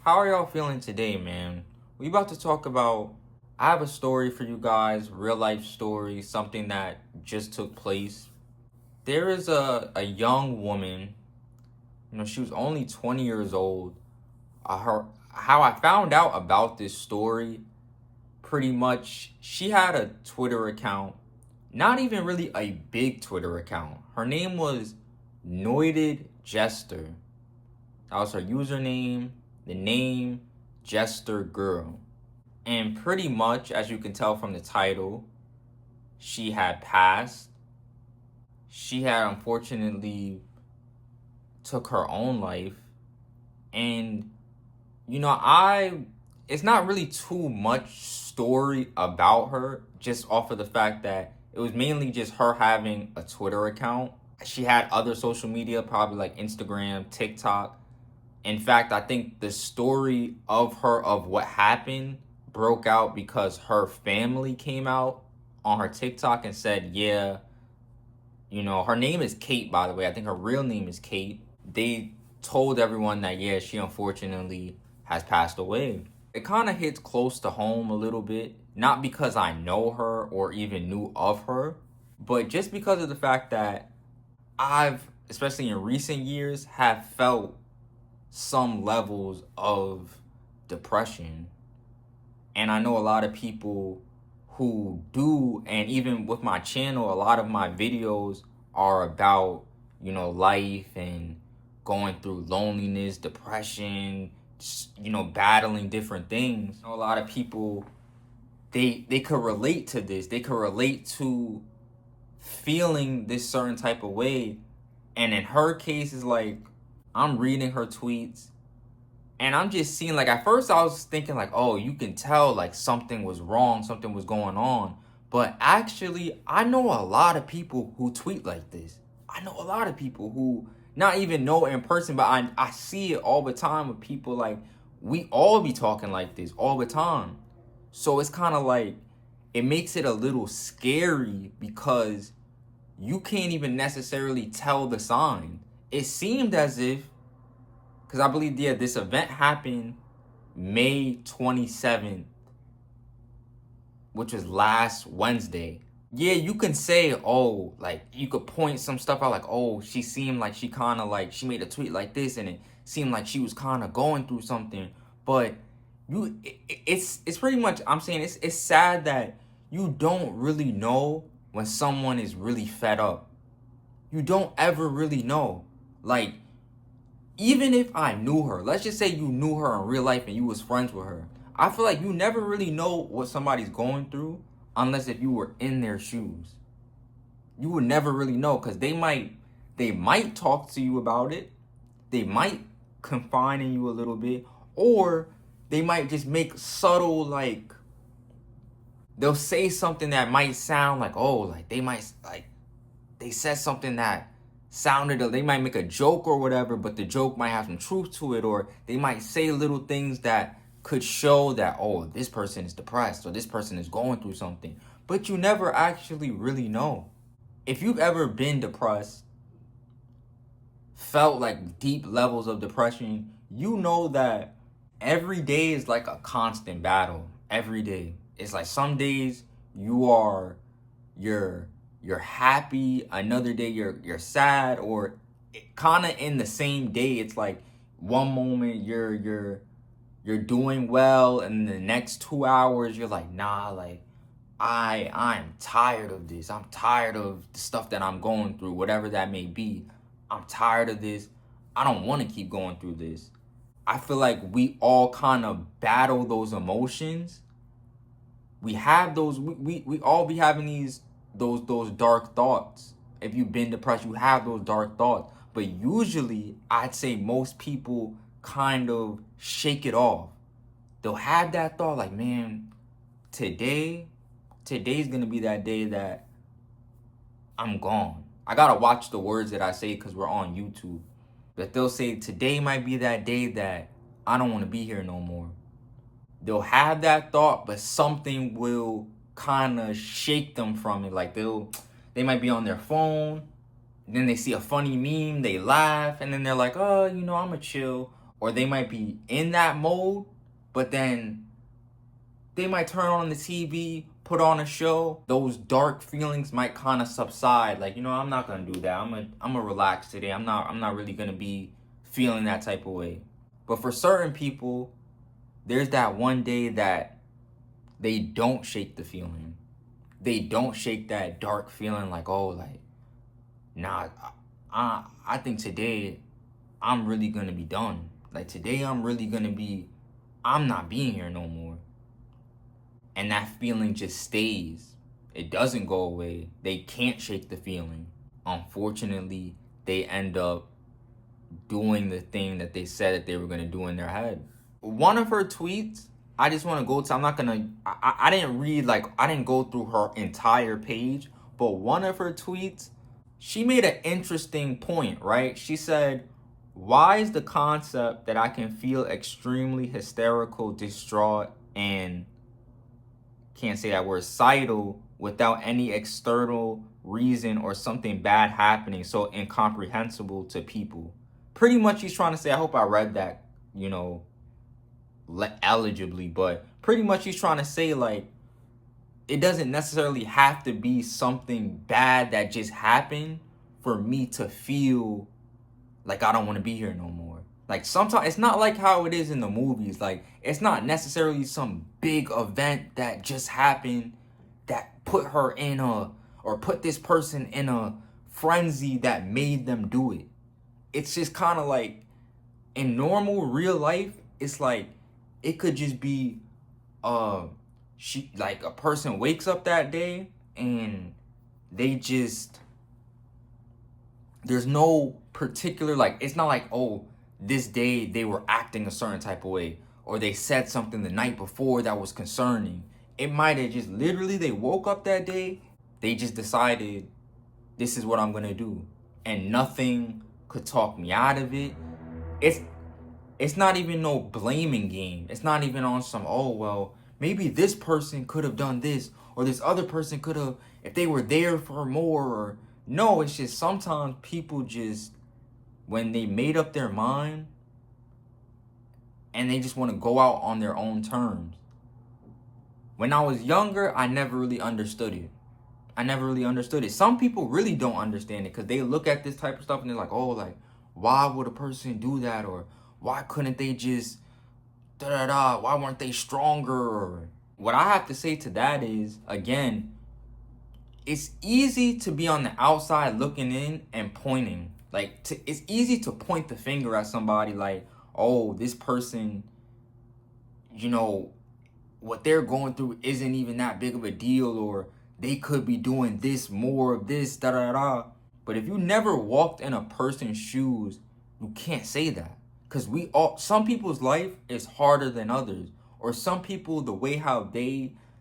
How are y'all feeling today, man? We about to talk about. I have a story for you guys, real life story, something that just took place. There is a young woman, she was only 20 years old. How I found out about this story, pretty much, she had a Twitter account, not even really a big Twitter account. Her name was Noided Jester. That was her username, the name Jester Girl. And pretty much, as you can tell from the title, she had passed. She had unfortunately took her own life. And I it's not really too much story about her, just off of the fact that it was mainly just her having a Twitter account. She had other social media, probably like Instagram, TikTok. In fact, I think the story of what happened broke out because her family came out on her TikTok and said, yeah, her name is Kate, by the way. I think her real name is Kate. They told everyone that, yeah, she unfortunately has passed away. It kind of hits close to home a little bit, not because I know her or even knew of her, but just because of the fact that I've, especially in recent years, have felt some levels of depression. And I know a lot of people who do, and even with my channel, a lot of my videos are about, life and going through loneliness, depression, battling different things. A lot of people, they could relate to this. They could relate to feeling this certain type of way. And in her case, it's like, I'm reading her tweets and I'm just seeing, like, at first I was thinking like, oh, you can tell like something was wrong, something was going on. But actually, I know a lot of people who tweet like this. I know a lot of people who not even know in person, but I see it all the time with people. Like, we all be talking like this all the time. So it's kind of like, it makes it a little scary because you can't even necessarily tell the sign. It seemed as if, because I believe, yeah, this event happened May 27th, which was last Wednesday. Yeah, you can say, oh, like, you could point some stuff out, like, oh, she seemed like she kind of, like, she made a tweet like this, and it seemed like she was kind of going through something. But it's pretty much, I'm saying, it's sad that you don't really know when someone is really fed up. You don't ever really know. Like, even if I knew her, let's just say you knew her in real life and you was friends with her, I feel like you never really know what somebody's going through unless if you were in their shoes. You would never really know, because they might talk to you about it. They might confine in you a little bit, or they might just make subtle, like, they'll say something that might sound like, oh, like they might, like, they said something that sounded, they might make a joke or whatever, but the joke might have some truth to it, or they might say little things that could show that, oh, this person is depressed or this person is going through something. But you never actually really know. If you've ever been depressed, felt like deep levels of depression, you know that every day is like a constant battle. Every day. It's like some days you're happy, another day you're sad, or kind of in the same day. It's like one moment you're doing well, and the next 2 hours you're like, nah, like, I'm tired of this. I'm tired of the stuff that I'm going through, whatever that may be. I'm tired of this. I don't want to keep going through this. I feel like we all kind of battle those emotions. We have those, we all be having those dark thoughts. If you've been depressed, you have those dark thoughts. But usually, I'd say most people kind of shake it off. They'll have that thought like, man, today's gonna be that day that I'm gone. I gotta watch the words that I say because we're on YouTube. But they'll say, today might be that day that I don't want to be here no more. They'll have that thought, but something will kind of shake them from it. Like, they might be on their phone, then they see a funny meme, they laugh, and then they're like, oh, I'm a chill. or they might be in that mode, but then they might turn on the TV, put on a show. Those dark feelings might kind of subside. Like, I'm not gonna do that. I'm gonna relax today. I'm not really gonna be feeling that type of way. But for certain people, there's that one day that they don't shake the feeling. They don't shake that dark feeling like, oh, like, nah, I think today I'm really gonna be done. Like today I'm not being here no more. And that feeling just stays. It doesn't go away. They can't shake the feeling. Unfortunately, they end up doing the thing that they said that they were gonna do in their head. One of her tweets, I just want to go to, I'm not gonna, I didn't read, like, I didn't go through her entire page, but one of her tweets, she made an interesting point, right? She said, why is the concept that I can feel extremely hysterical, distraught, and can't say that word, suicidal without any external reason or something bad happening so incomprehensible to people? Pretty much she's trying to say, I hope I read that, eligibly, but pretty much he's trying to say, like, it doesn't necessarily have to be something bad that just happened for me to feel like I don't want to be here no more. Like, sometimes it's not like how it is in the movies. Like, it's not necessarily some big event that just happened that put her in or put this person in a frenzy that made them do it. It's just kind of like, in normal real life, it's like, it could just be like a person wakes up that day and they just, there's no particular, like, it's not like, oh, this day they were acting a certain type of way or they said something the night before that was concerning. It might have just literally, they woke up that day, they just decided, this is what I'm gonna do, and nothing could talk me out of it. It's not even no blaming game. It's not even on some, oh, well, maybe this person could have done this, or this other person could have, if they were there for more, or no, it's just sometimes people just, when they made up their mind and they just want to go out on their own terms. When I was younger, I never really understood it. Some people really don't understand it because they look at this type of stuff and they're like, oh, like, why would a person do that? Or why couldn't they just da-da-da? Why weren't they stronger? Or what I have to say to that is, again, it's easy to be on the outside looking in and pointing. Like, it's easy to point the finger at somebody like, oh, this person, what they're going through isn't even that big of a deal, or they could be doing this, more of this, da-da-da. But if you never walked in a person's shoes, you can't say that. Because some people's life is harder than others. Or some people, the way how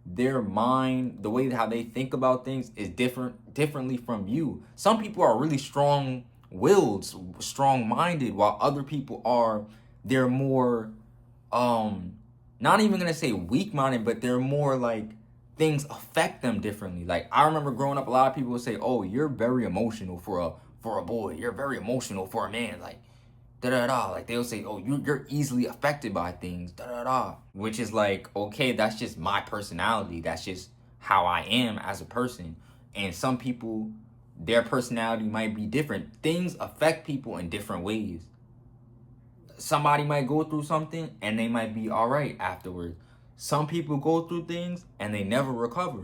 their mind, the way how they think about things is differently from you. Some people are really strong-willed, strong-minded, while other people they're more, not even gonna say weak-minded, but they're more like, things affect them differently. Like, I remember growing up, a lot of people would say, oh, you're very emotional for a boy. You're very emotional for a man. Like, da-da-da. Like, they'll say, oh, you're easily affected by things, da-da-da. Which is like, okay, that's just my personality. That's just how I am as a person. And some people, their personality might be different. Things affect people in different ways. Somebody might go through something and they might be all right afterwards. Some people go through things and they never recover.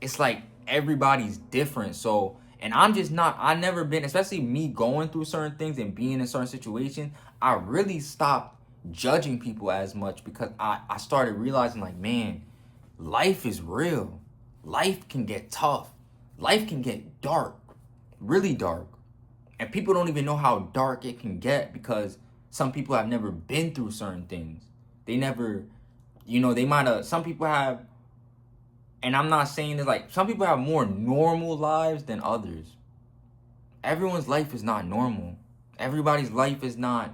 It's like everybody's different. So, and I never been, especially me going through certain things and being in certain situations, I really stopped judging people as much because I started realizing, like, man, life is real. Life can get tough. Life can get dark, really dark. And people don't even know how dark it can get because some people have never been through certain things. They never, they might have, some people have, and I'm not saying that, like, some people have more normal lives than others. Everyone's life is not normal. Everybody's life is not,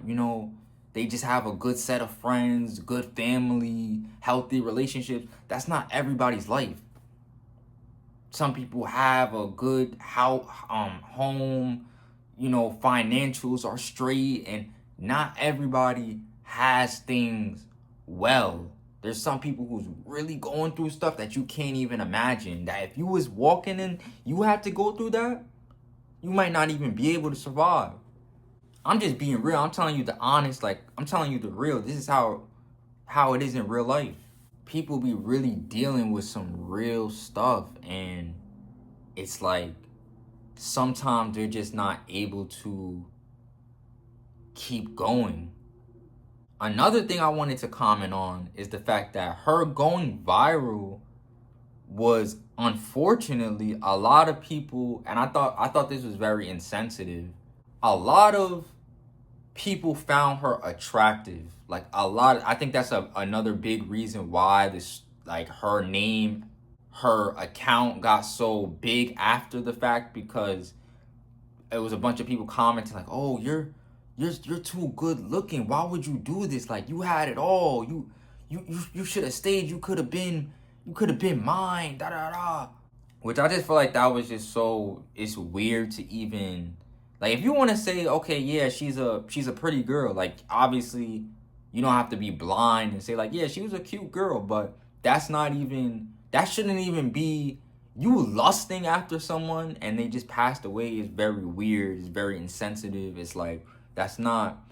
they just have a good set of friends, good family, healthy relationships. That's not everybody's life. Some people have a good home, financials are straight, and not everybody has things well. There's some people who's really going through stuff that you can't even imagine. That if you was walking and you had to go through that, you might not even be able to survive. I'm just being real. I'm telling you the honest, like, I'm telling you the real. This is how it is in real life. People be really dealing with some real stuff, and it's like sometimes they're just not able to keep going. Another thing I wanted to comment on is the fact that her going viral was, unfortunately, a lot of people, and I thought this was very insensitive. A lot of people found her attractive. Like, a lot, I think that's another big reason why this, like, her name, her account got so big after the fact, because it was a bunch of people commenting like, "Oh, you're too good looking. Why would you do this? Like, you had it all. You should have stayed. You could have been mine. Da da da." Which I just feel like that was just so, it's weird to even, like, if you want to say, okay, yeah, she's a pretty girl, like, obviously you don't have to be blind and say like, yeah, she was a cute girl, but that shouldn't even be, you lusting after someone and they just passed away is very weird. It's very insensitive. It's like, that's not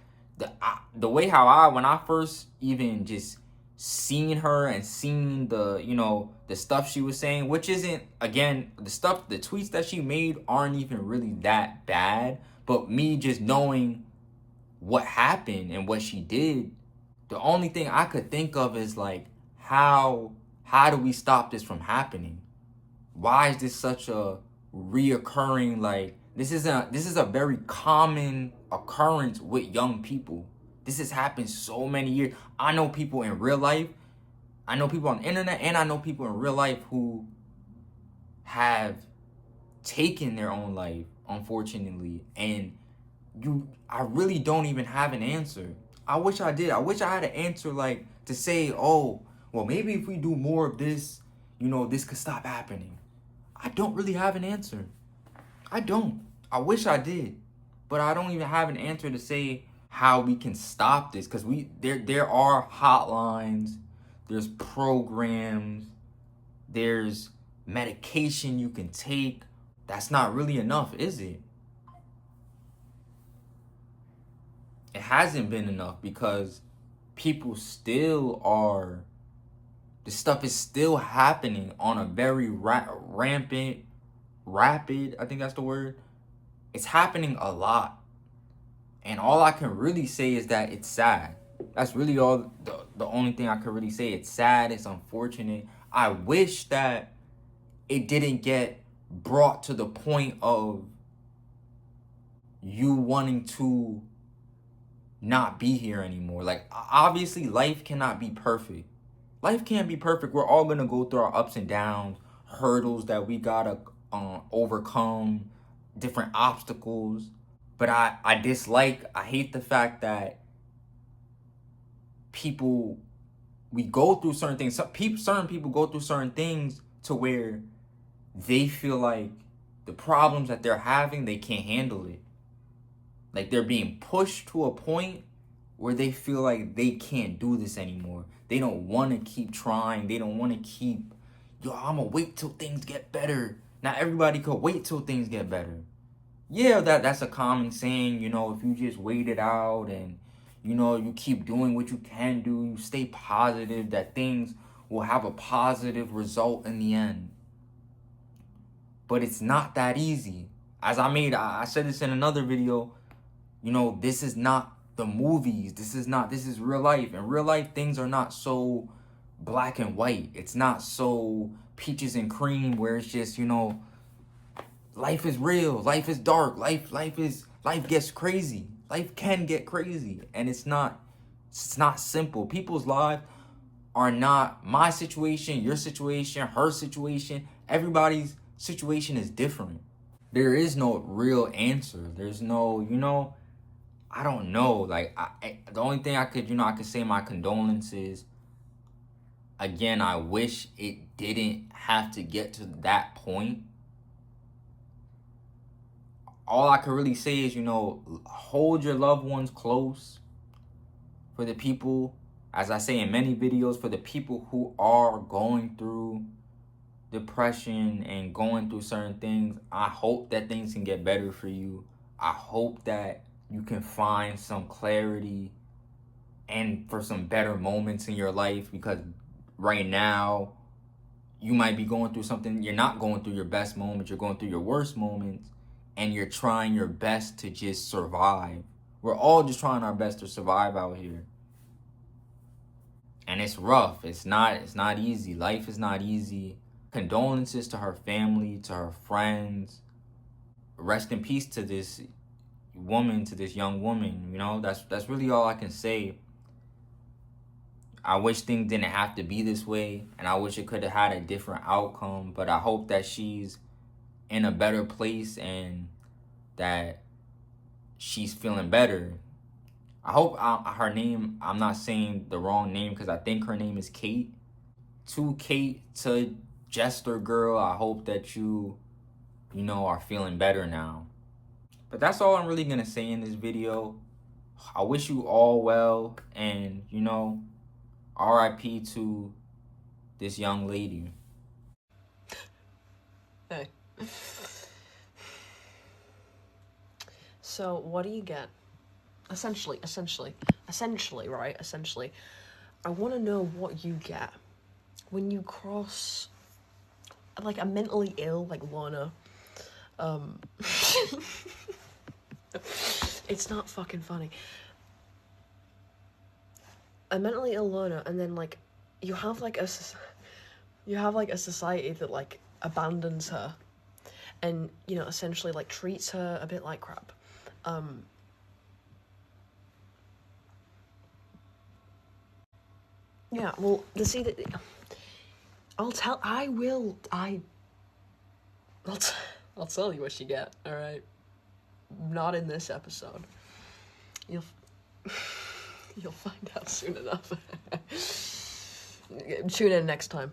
the way how when I first even just seen her and seen the, the stuff she was saying, which isn't, again, the tweets that she made aren't even really that bad, but me just knowing what happened and what she did, the only thing I could think of is like, how do we stop this from happening? Why is this such a reoccurring, like, this is a very common occurrence with young people. This has happened so many years. I know people in real life, I know people on the internet, and I know people in real life who have taken their own life, unfortunately. And I really don't even have an answer. I wish I did. I wish I had an answer, like, to say, oh, well, maybe if we do more of this, this could stop happening. I don't really have an answer. I don't. I wish I did. But I don't even have an answer to say how we can stop this, because there are hotlines, there's programs, there's medication you can take. That's not really enough, is it? It hasn't been enough, because people still are, this stuff is still happening on a very rapid, I think that's the word. It's happening a lot. And all I can really say is that it's sad. That's really all, the only thing I can really say. It's sad, it's unfortunate. I wish that it didn't get brought to the point of you wanting to not be here anymore. Like, obviously life cannot be perfect. Life can't be perfect. We're all gonna go through our ups and downs, hurdles that we gotta overcome, different obstacles. But I hate the fact that we go through certain things. Certain people go through certain things to where they feel like the problems that they're having, they can't handle it. Like, they're being pushed to a point where they feel like they can't do this anymore. They don't want to keep trying. They don't want to keep, I'm going to wait till things get better. Not everybody could wait till things get better. Yeah, that's a common saying, if you just wait it out and, you keep doing what you can do, you stay positive, that things will have a positive result in the end. But it's not that easy. As I said this in another video, this is not the movies. This is real life. In real life, things are not so black and white. It's not so peaches and cream where it's just, life is real. Life is dark. Life gets crazy. Life can get crazy. And it's not simple. People's lives are not my situation, your situation, her situation. Everybody's situation is different. There is no real answer. There's no, I don't know. Like, the only thing I could say my condolences. Again, I wish it didn't have to get to that point. All I can really say is, hold your loved ones close. for the people, as I say in many videos, for the people who are going through depression and going through certain things, I hope that things can get better for you. I hope that you can find some clarity and for some better moments in your life, because right now you might be going through something. You're not going through your best moments, you're going through your worst moments, and you're trying your best to just survive. We're all just trying our best to survive out here. And it's rough. It's not easy. Life is not easy. Condolences to her family, to her friends. Rest in peace to this woman, to this young woman. You know, that's really all I can say. I wish things didn't have to be this way, and I wish it could have had a different outcome, but I hope that she's in a better place and that she's feeling better. I hope her name, I'm not saying the wrong name, because I think her name is Kate. To Kate, to Jester girl, I hope that you are feeling better now. But that's all I'm really gonna say in this video. I wish you all well, and RIP to this young lady. Hey. So what do you get? Essentially, right? Essentially, I want to know what you get when you cross, like, a mentally ill, like, Lana. It's not fucking funny. A mentally ill Lana, and then, like, you have a society that, like, abandons her and, essentially, like, treats her a bit like crap. Yeah, well, I'll tell you what you get, alright? Not in this episode. You'll find out soon enough. Tune in next time.